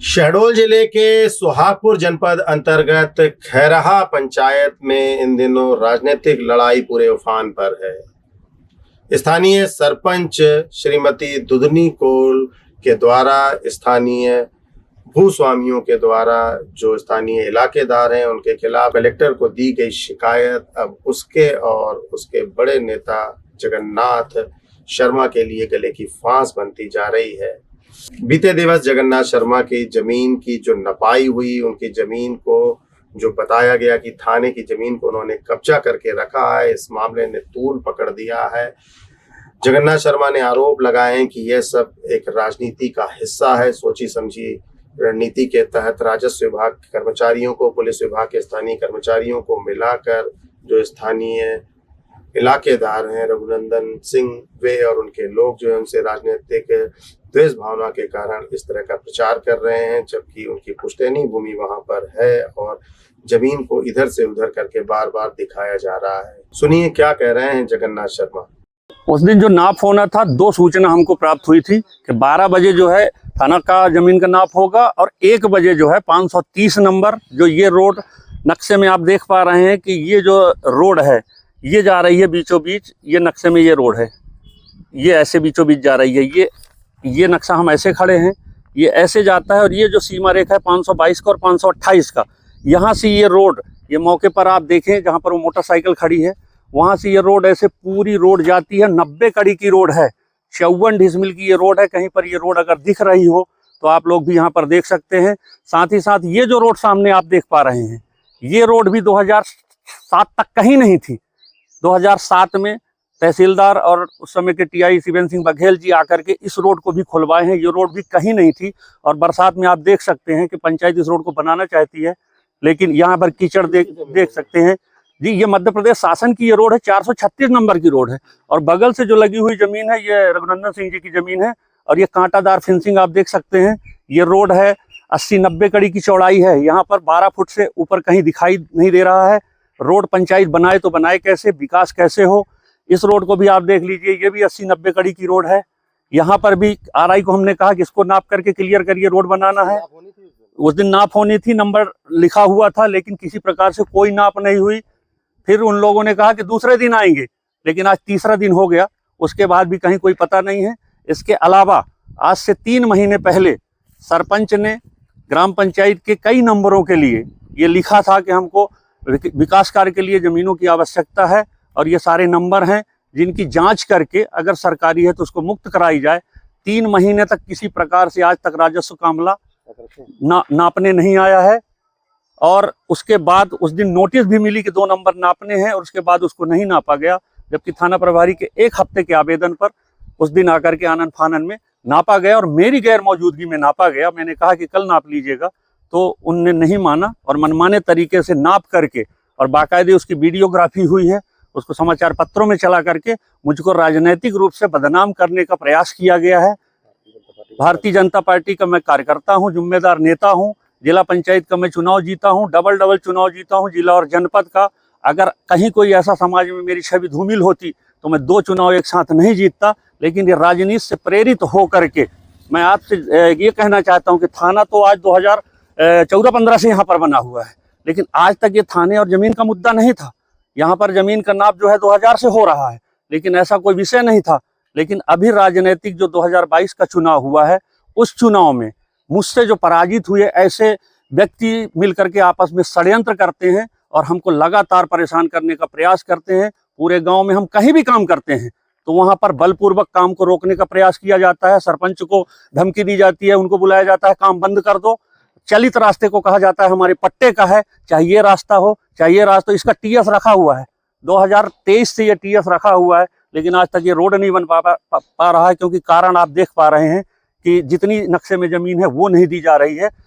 शहडोल जिले के सुहागपुर जनपद अंतर्गत खैरहा पंचायत में इन दिनों राजनीतिक लड़ाई पूरे उफान पर है। स्थानीय सरपंच श्रीमती दुधनी कोल के द्वारा स्थानीय भूस्वामियों के द्वारा जो स्थानीय इलाकेदार हैं उनके खिलाफ कलेक्टर को दी गई शिकायत अब उसके और उसके बड़े नेता जगन्नाथ शर्मा के लिए गले की फांस बनती जा रही है। बीते दिवस जगन्नाथ शर्मा की जमीन की जो नपाई हुई, उनकी जमीन को जो बताया गया कि थाने की जमीन को उन्होंने कब्जा करके रखा है, इस मामले ने तूल पकड़ दिया है। जगन्नाथ शर्मा ने आरोप लगाए हैं कि यह सब एक राजनीति का हिस्सा है। सोची समझी रणनीति के तहत राजस्व विभाग के कर्मचारियों को, पुलिस विभाग के स्थानीय कर्मचारियों को मिलाकर जो स्थानीय इलाकेदार हैं रघुनंदन सिंह, वे और उनके लोग जो है उनसे राजनीतिक द्वेष भावना के कारण इस तरह का प्रचार कर रहे हैं, जबकि उनकी पुश्तैनी भूमि वहां पर है और जमीन को इधर से उधर करके बार बार दिखाया जा रहा है। सुनिए क्या कह रहे हैं जगन्नाथ शर्मा। उस दिन जो नाप होना था, दो सूचना हमको प्राप्त हुई थी कि 12 बजे जो है थाना का जमीन का नाप होगा और 1 बजे जो है 530 नंबर जो ये रोड नक्शे में आप देख पा रहे हैं कि ये जो रोड है ये जा रही है बीचों बीच, ये नक्शे में ये रोड है, ये ऐसे बीचों बीच जा रही है। ये नक्शा हम ऐसे खड़े हैं, ये ऐसे जाता है और ये जो सीमा रेखा है 522 का और 528 का, यहाँ से ये रोड, ये मौके पर आप देखें जहाँ पर वो मोटरसाइकिल खड़ी है, वहाँ से ये रोड ऐसे पूरी रोड जाती है। 90 कड़ी की रोड है, 54 डिसमिल की ये रोड है। कहीं पर ये रोड अगर दिख रही हो तो आप लोग भी यहाँ पर देख सकते हैं। साथ ही साथ ये जो रोड सामने आप देख पा रहे हैं, ये रोड भी 2007 तक कहीं नहीं थी। 2007 में तहसीलदार और उस समय के टीआई शिवेंद्र सिंह बघेल जी आकर के इस रोड को भी खुलवाए हैं। ये रोड भी कहीं नहीं थी और बरसात में आप देख सकते हैं कि पंचायत इस रोड को बनाना चाहती है, लेकिन यहाँ पर कीचड़ देख सकते हैं जी। ये मध्य प्रदेश शासन की ये रोड है, 436 नंबर की रोड है और बगल से जो लगी हुई जमीन है ये रघुनंदन सिंह जी की जमीन है और ये कांटादार फेंसिंग आप देख सकते हैं। ये रोड है 80-90 कड़ी की चौड़ाई है, यहाँ पर 12 फुट से ऊपर कहीं दिखाई नहीं दे रहा है। रोड पंचायत बनाए तो बनाए कैसे, विकास कैसे हो। इस रोड को भी आप देख लीजिए, ये भी 80-90 कड़ी की रोड है। यहाँ पर भी आरआई को हमने कहा कि इसको नाप करके क्लियर करिए, रोड बनाना है। उस दिन नाप होनी थी, नंबर लिखा हुआ था, लेकिन किसी प्रकार से कोई नाप नहीं हुई। फिर उन लोगों ने कहा कि दूसरे दिन आएंगे, लेकिन आज तीसरा दिन हो गया, उसके बाद भी कहीं कोई पता नहीं है। इसके अलावा आज से 3 महीने पहले सरपंच ने ग्राम पंचायत के कई नंबरों के लिए ये लिखा था कि हमको विकास कार्य के लिए जमीनों की आवश्यकता है और ये सारे नंबर हैं जिनकी जांच करके अगर सरकारी है तो उसको मुक्त कराई जाए। 3 महीने तक किसी प्रकार से आज तक राजस्व का अमला नापने नहीं आया है और उसके बाद उस दिन नोटिस भी मिली कि 2 नंबर नापने हैं और उसके बाद उसको नहीं नापा गया, जबकि थाना प्रभारी के 1 हफ्ते के आवेदन पर उस दिन आकर के आनन फानन में नापा गया और मेरी गैर मौजूदगी में नापा गया। मैंने कहा कि कल नाप लीजिएगा, तो उनने नहीं माना और मनमाने तरीके से नाप करके और बाकायदे उसकी वीडियोग्राफी हुई है, उसको समाचार पत्रों में चला करके मुझको राजनीतिक रूप से बदनाम करने का प्रयास किया गया है। भारतीय जनता पार्टी का मैं कार्यकर्ता हूं, जिम्मेदार नेता हूं, जिला पंचायत का मैं चुनाव जीता हूं, डबल चुनाव जीता हूं जिला और जनपद का। अगर कहीं कोई ऐसा समाज में मेरी छवि धूमिल होती तो मैं 2 चुनाव एक साथ नहीं जीतता, लेकिन ये राजनीति से प्रेरित हो करके मैं आपसे ये कहना चाहता हूँ कि थाना तो आज 2014-15 से यहाँ पर बना हुआ है, लेकिन आज तक ये थाने और जमीन का मुद्दा नहीं था। यहाँ पर जमीन का नाप जो है 2000 से हो रहा है, लेकिन ऐसा कोई विषय नहीं था। लेकिन अभी राजनीतिक जो 2022 का चुनाव हुआ है, उस चुनाव में मुझसे जो पराजित हुए ऐसे व्यक्ति मिलकर के आपस में षड्यंत्र करते हैं और हमको लगातार परेशान करने का प्रयास करते हैं। पूरे गांव में हम कहीं भी काम करते हैं तो वहां पर बलपूर्वक काम को रोकने का प्रयास किया जाता है। सरपंच को धमकी दी जाती है, उनको बुलाया जाता है, काम बंद कर दो। चलित रास्ते को कहा जाता है हमारे पट्टे का है, चाहे ये रास्ता हो चाहे ये रास्ता, इसका टीएस रखा हुआ है, 2023 से ये टीएस रखा हुआ है, लेकिन आज तक ये रोड नहीं बन पा रहा है, क्योंकि कारण आप देख पा रहे हैं कि जितनी नक्शे में जमीन है वो नहीं दी जा रही है।